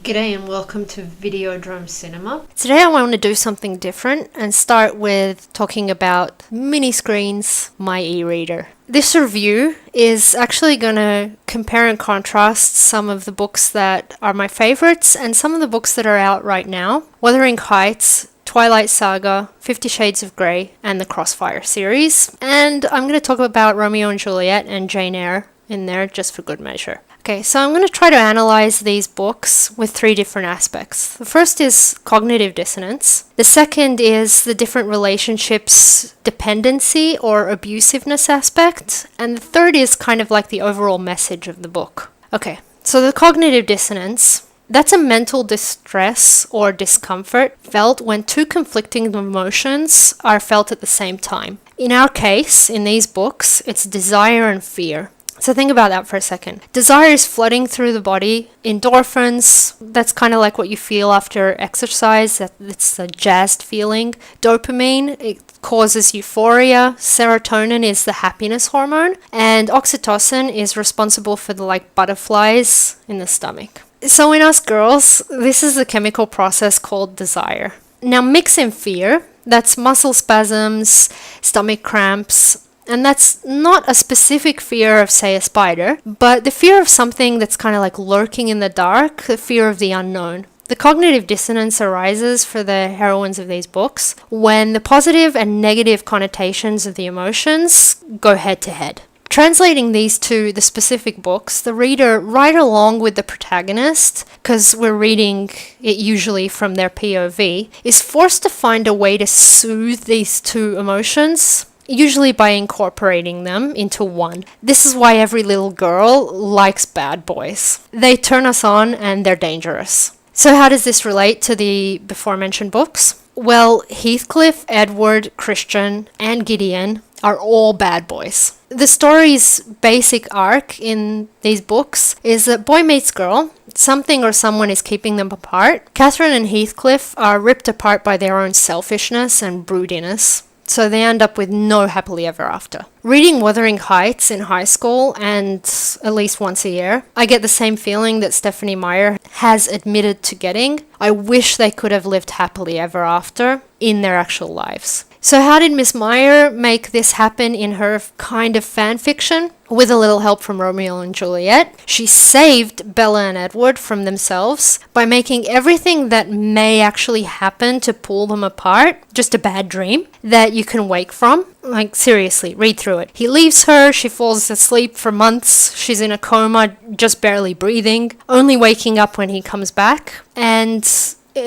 G'day and welcome to Videodrome Cinema. Today I want to do something different and start with talking about mini screens, my e-reader. This review is actually going to compare and contrast some of the books that are my favorites and some of the books that are out right now. Wuthering Heights, Twilight Saga, 50 Shades of Grey, and the Crossfire series. And I'm going to talk about Romeo and Juliet and Jane Eyre in there just for good measure. Okay, so I'm going to try to analyze these books with three different aspects. The first is cognitive dissonance. The second is the different relationships dependency or abusiveness aspect. And the third is kind of like the overall message of the book. Okay, so the cognitive dissonance, that's a mental distress or discomfort felt when two conflicting emotions are felt at the same time. In our case, in these books, it's desire and fear. So think about that for a second. Desire is flooding through the body. Endorphins, that's kind of like what you feel after exercise. It's a jazzed feeling. Dopamine, it causes euphoria. Serotonin is the happiness hormone. And oxytocin is responsible for the butterflies in the stomach. So in us girls, this is the chemical process called desire. Now mix in fear. That's muscle spasms, stomach cramps. And that's not a specific fear of, say, a spider, but the fear of something that's kind of like lurking in the dark, the fear of the unknown. The cognitive dissonance arises for the heroines of these books when the positive and negative connotations of the emotions go head to head. Translating these to the specific books, the reader, right along with the protagonist, because we're reading it usually from their POV, is forced to find a way to soothe these two emotions, usually by incorporating them into one. This is why every little girl likes bad boys. They turn us on and they're dangerous. So how does this relate to the before mentioned books? Well, Heathcliff, Edward, Christian, and Gideon are all bad boys. The story's basic arc in these books is that boy meets girl, something or someone is keeping them apart. Catherine and Heathcliff are ripped apart by their own selfishness and broodiness. So they end up with no happily ever after. Reading Wuthering Heights in high school and at least once a year, I get the same feeling that Stephenie Meyer has admitted to getting. I wish they could have lived happily ever after in their actual lives. So how did Miss Meyer make this happen in her kind of fan fiction? With a little help from Romeo and Juliet, she saved Bella and Edward from themselves by making everything that may actually happen to pull them apart just a bad dream that you can wake from. Like, seriously, read through it. He leaves her, she falls asleep for months, she's in a coma, just barely breathing, only waking up when he comes back, and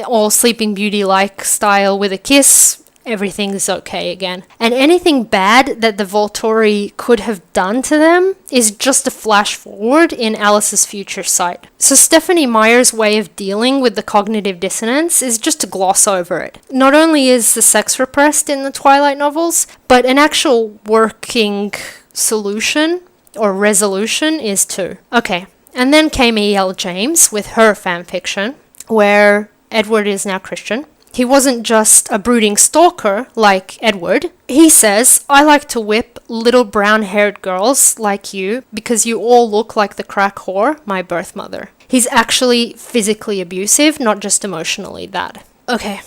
all Sleeping Beauty-like style with a kiss, everything's okay again. And anything bad that the Volturi could have done to them is just a flash forward in Alice's future sight. So Stephenie Meyer's way of dealing with the cognitive dissonance is just to gloss over it. Not only is the sex repressed in the Twilight novels, but an actual working solution or resolution is too. Okay, and then came E.L. James with her fanfiction, where Edward is now Christian. He wasn't just a brooding stalker like Edward. He says, I like to whip little brown-haired girls like you because you all look like the crack whore, my birth mother. He's actually physically abusive, not just emotionally that. Okay,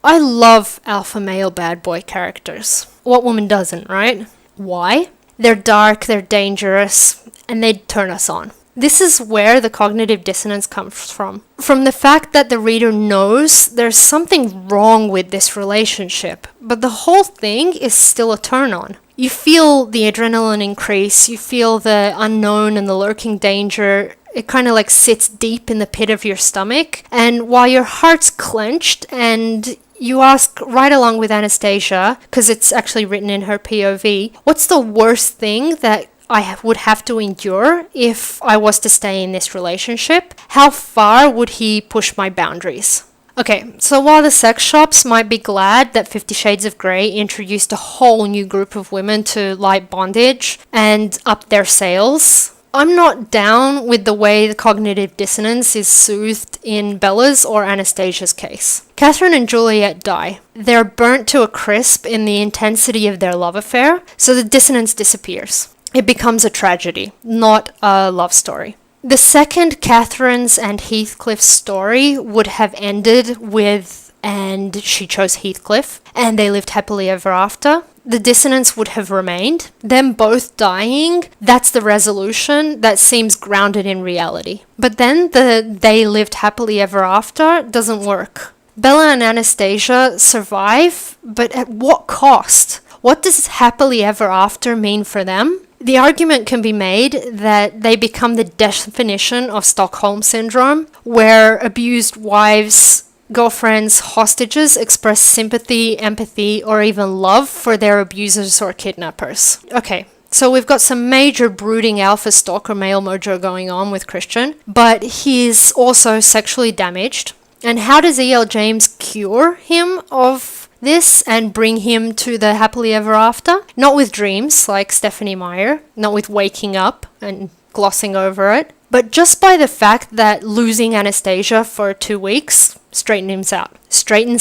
I love alpha male bad boy characters. What woman doesn't, right? Why? They're dark, they're dangerous, and they turn us on. This is where the cognitive dissonance comes from. From the fact that the reader knows there's something wrong with this relationship, but the whole thing is still a turn on. You feel the adrenaline increase, you feel the unknown and the lurking danger. It kind of like sits deep in the pit of your stomach, and while your heart's clenched and you ask right along with Anastasia, because it's actually written in her POV, what's the worst thing that I would have to endure if I was to stay in this relationship? How far would he push my boundaries? Okay, so while the sex shops might be glad that 50 Shades of Grey introduced a whole new group of women to light bondage and upped their sales, I'm not down with the way the cognitive dissonance is soothed in Bella's or Anastasia's case. Catherine and Juliet die. They're burnt to a crisp in the intensity of their love affair, so the dissonance disappears. It becomes a tragedy, not a love story. The second Catherine's and Heathcliff's story would have ended with, and she chose Heathcliff, and they lived happily ever after. The dissonance would have remained. Them both dying, that's the resolution that seems grounded in reality. But then the they lived happily ever after doesn't work. Bella and Anastasia survive, but at what cost? What does happily ever after mean for them? The argument can be made that they become the definition of Stockholm Syndrome, where abused wives, girlfriends, hostages express sympathy, empathy, or even love for their abusers or kidnappers. Okay, so we've got some major brooding alpha stalker male mojo going on with Christian, but he's also sexually damaged. And how does E.L. James cure him of this and bring him to the happily ever after? Not with dreams like Stephenie Meyer, not with waking up and glossing over it, but just by the fact that losing Anastasia for 2 weeks straightens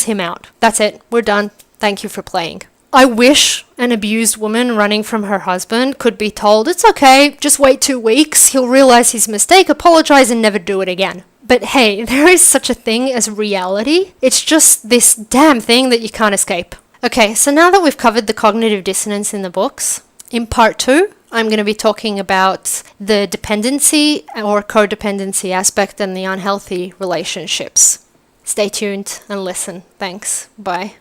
him out. That's it, we're done. Thank you for playing. I wish an abused woman running from her husband could be told, it's okay, just wait 2 weeks, he'll realize his mistake, apologize, and never do it again. But hey, there is such a thing as reality. It's just this damn thing that you can't escape. Okay, so now that we've covered the cognitive dissonance in the books, in part 2, I'm going to be talking about the dependency or codependency aspect and the unhealthy relationships. Stay tuned and listen. Thanks. Bye.